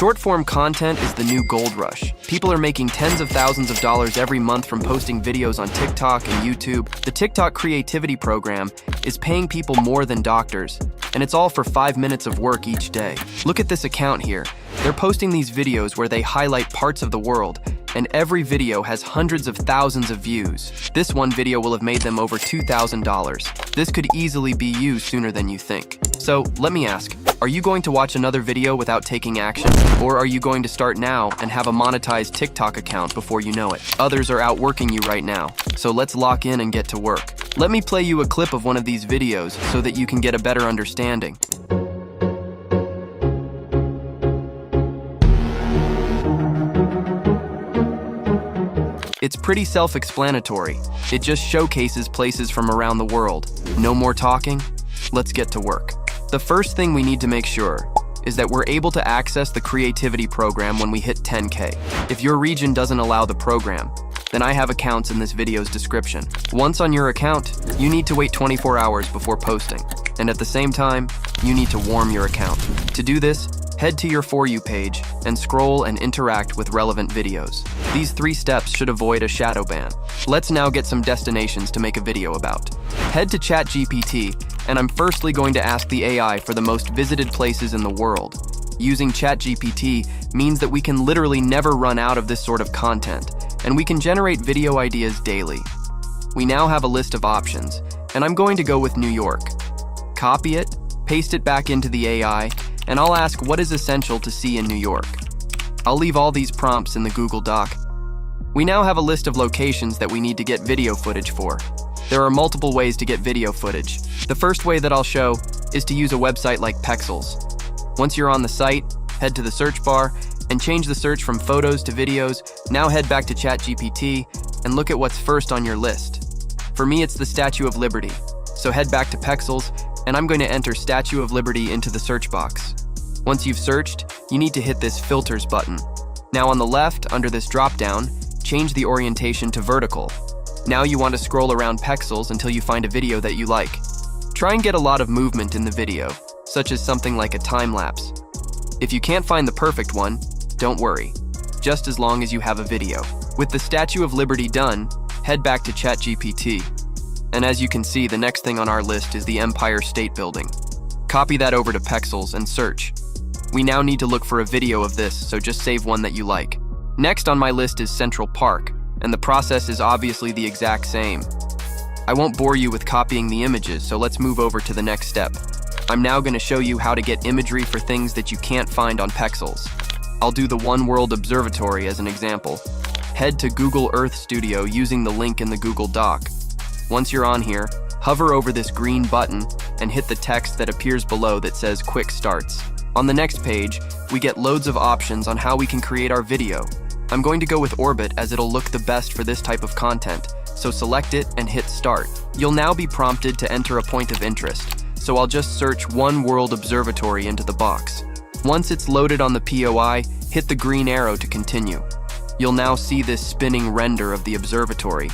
Short-form content is the new gold rush. People are making tens of thousands of dollars every month from posting videos on TikTok and YouTube. The TikTok creativity program is paying people more than doctors, and it's all for 5 minutes of work each day. Look at this account here. They're posting these videos where they highlight parts of the world, and every video has hundreds of thousands of views. This one video will have made them over $2,000. This could easily be you sooner than you think. So let me ask, are you going to watch another video without taking action? Or are you going to start now and have a monetized TikTok account before you know it? Others are outworking you right now, so let's lock in and get to work. Let me play you a clip of one of these videos so that you can get a better understanding. It's pretty self-explanatory. It just showcases places from around the world. No more talking, let's get to work. The first thing we need to make sure is that we're able to access the creativity program when we hit 10K. If your region doesn't allow the program, then I have accounts in this video's description. Once on your account, you need to wait 24 hours before posting. And at the same time, you need to warm your account. To do this, head to your For You page and scroll and interact with relevant videos. These 3 steps should avoid a shadow ban. Let's now get some destinations to make a video about. Head to ChatGPT, and I'm firstly going to ask the AI for the most visited places in the world. Using ChatGPT means that we can literally never run out of this sort of content, and we can generate video ideas daily. We now have a list of options, and I'm going to go with New York. Copy it, paste it back into the AI, and I'll ask what is essential to see in New York. I'll leave all these prompts in the Google Doc. We now have a list of locations that we need to get video footage for. There are multiple ways to get video footage. The first way that I'll show is to use a website like Pexels. Once you're on the site, head to the search bar and change the search from photos to videos. Now head back to ChatGPT and look at what's first on your list. For me, it's the Statue of Liberty. So head back to Pexels, and I'm going to enter Statue of Liberty into the search box. Once you've searched, you need to hit this Filters button. Now on the left, under this drop-down, change the orientation to vertical. Now you want to scroll around Pexels until you find a video that you like. Try and get a lot of movement in the video, such as something like a time-lapse. If you can't find the perfect one, don't worry, just as long as you have a video. With the Statue of Liberty done, head back to ChatGPT. And as you can see, the next thing on our list is the Empire State Building. Copy that over to Pexels and search. We now need to look for a video of this, so just save one that you like. Next on my list is Central Park, and the process is obviously the exact same. I won't bore you with copying the images, so let's move over to the next step. I'm now going to show you how to get imagery for things that you can't find on Pexels. I'll do the One World Observatory as an example. Head to Google Earth Studio using the link in the Google Doc. Once you're on here, hover over this green button and hit the text that appears below that says Quick Starts. On the next page, we get loads of options on how we can create our video. I'm going to go with Orbit as it'll look the best for this type of content, so select it and hit Start. You'll now be prompted to enter a point of interest, so I'll just search One World Observatory into the box. Once it's loaded on the POI, hit the green arrow to continue. You'll now see this spinning render of the observatory.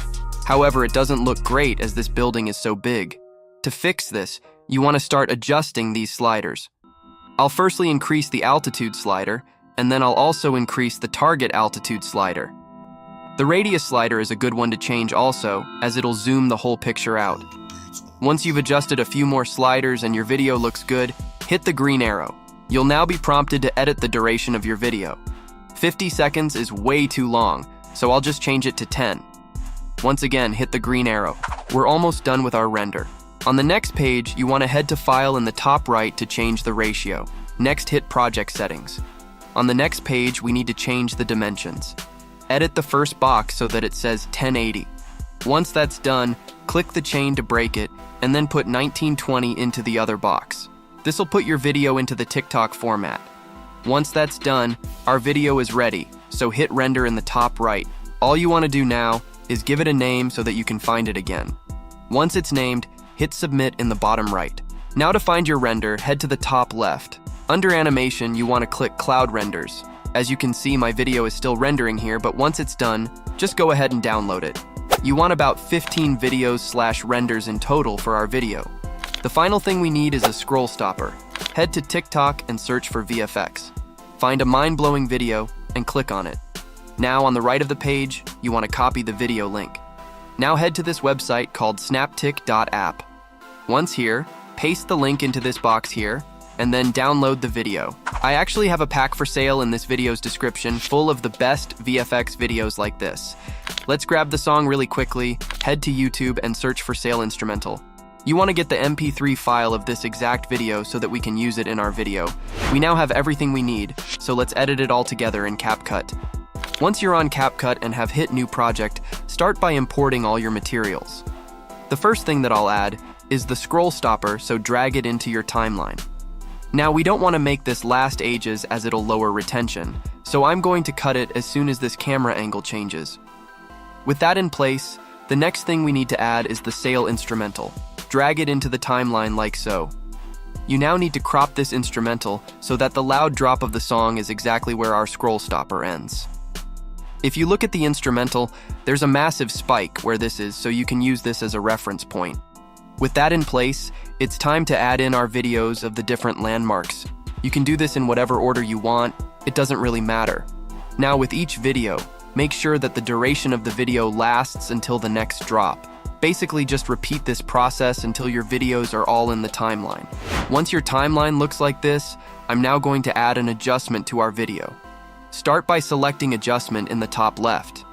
However, it doesn't look great as this building is so big. To fix this, you want to start adjusting these sliders. I'll firstly increase the altitude slider, and then I'll also increase the target altitude slider. The radius slider is a good one to change also, as it'll zoom the whole picture out. Once you've adjusted a few more sliders and your video looks good, hit the green arrow. You'll now be prompted to edit the duration of your video. 50 seconds is way too long, so I'll just change it to 10. Once again, hit the green arrow. We're almost done with our render. On the next page, you want to head to File in the top right to change the ratio. Next, hit Project Settings. On the next page, we need to change the dimensions. Edit the first box so that it says 1080. Once that's done, click the chain to break it, and then put 1920 into the other box. This will put your video into the TikTok format. Once that's done, our video is ready, so hit Render in the top right. All you want to do now is give it a name so that you can find it again. Once it's named, hit Submit in the bottom right. Now to find your render, head to the top left. Under Animation, you want to click Cloud Renders. As you can see, my video is still rendering here, but once it's done, just go ahead and download it. You want about 15 videos/renders in total for our video. The final thing we need is a scroll stopper. Head to TikTok and search for VFX. Find a mind-blowing video and click on it. Now on the right of the page, you want to copy the video link. Now head to this website called snaptic.app. Once here, paste the link into this box here, and then download the video. I actually have a pack for sale in this video's description full of the best VFX videos like this. Let's grab the song really quickly, head to YouTube and search for sale instrumental. You want to get the MP3 file of this exact video so that we can use it in our video. We now have everything we need, so let's edit it all together in CapCut. Once you're on CapCut and have hit new project, start by importing all your materials. The first thing that I'll add is the scroll stopper, so drag it into your timeline. Now we don't want to make this last ages as it'll lower retention, so I'm going to cut it as soon as this camera angle changes. With that in place, the next thing we need to add is the sail instrumental. Drag it into the timeline like so. You now need to crop this instrumental so that the loud drop of the song is exactly where our scroll stopper ends. If you look at the instrumental, there's a massive spike where this is, so you can use this as a reference point. With that in place, it's time to add in our videos of the different landmarks. You can do this in whatever order you want, it doesn't really matter. Now with each video, make sure that the duration of the video lasts until the next drop. Basically just repeat this process until your videos are all in the timeline. Once your timeline looks like this, I'm now going to add an adjustment to our video. Start by selecting adjustment in the top left.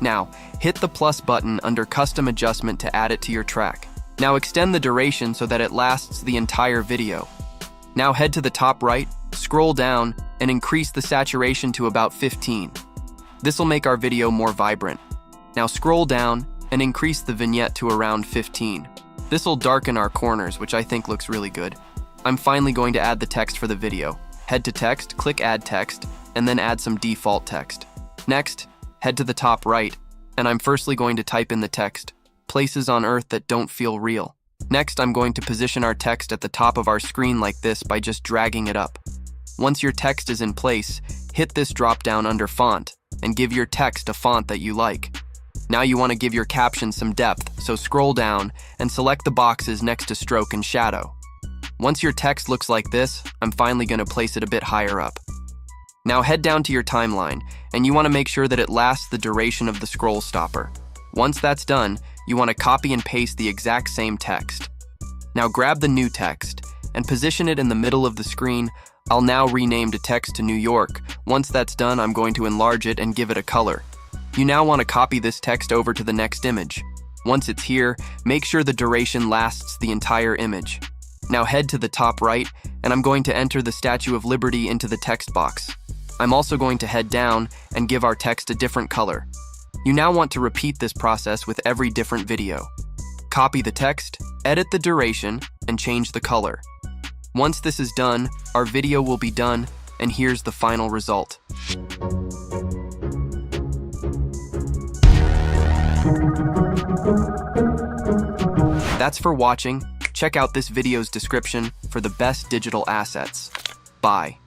Now, hit the plus button under custom adjustment to add it to your track. Now extend the duration so that it lasts the entire video. Now head to the top right, scroll down, and increase the saturation to about 15. This will make our video more vibrant. Now scroll down and increase the vignette to around 15. This will darken our corners, which I think looks really good. I'm finally going to add the text for the video. Head to text, click add text, and then add some default text. Next, head to the top right, and I'm firstly going to type in the text, places on Earth that don't feel real. Next, I'm going to position our text at the top of our screen like this by just dragging it up. Once your text is in place, hit this drop down under font and give your text a font that you like. Now you want to give your caption some depth, so scroll down and select the boxes next to stroke and shadow. Once your text looks like this, I'm finally going to place it a bit higher up. Now head down to your timeline, and you want to make sure that it lasts the duration of the scroll stopper. Once that's done, you want to copy and paste the exact same text. Now grab the new text and position it in the middle of the screen. I'll now rename the text to New York. Once that's done, I'm going to enlarge it and give it a color. You now want to copy this text over to the next image. Once it's here, make sure the duration lasts the entire image. Now head to the top right, and I'm going to enter the Statue of Liberty into the text box. I'm also going to head down and give our text a different color. You now want to repeat this process with every different video. Copy the text, edit the duration, and change the color. Once this is done, our video will be done, and here's the final result. That's for watching. Check out this video's description for the best digital assets. Bye.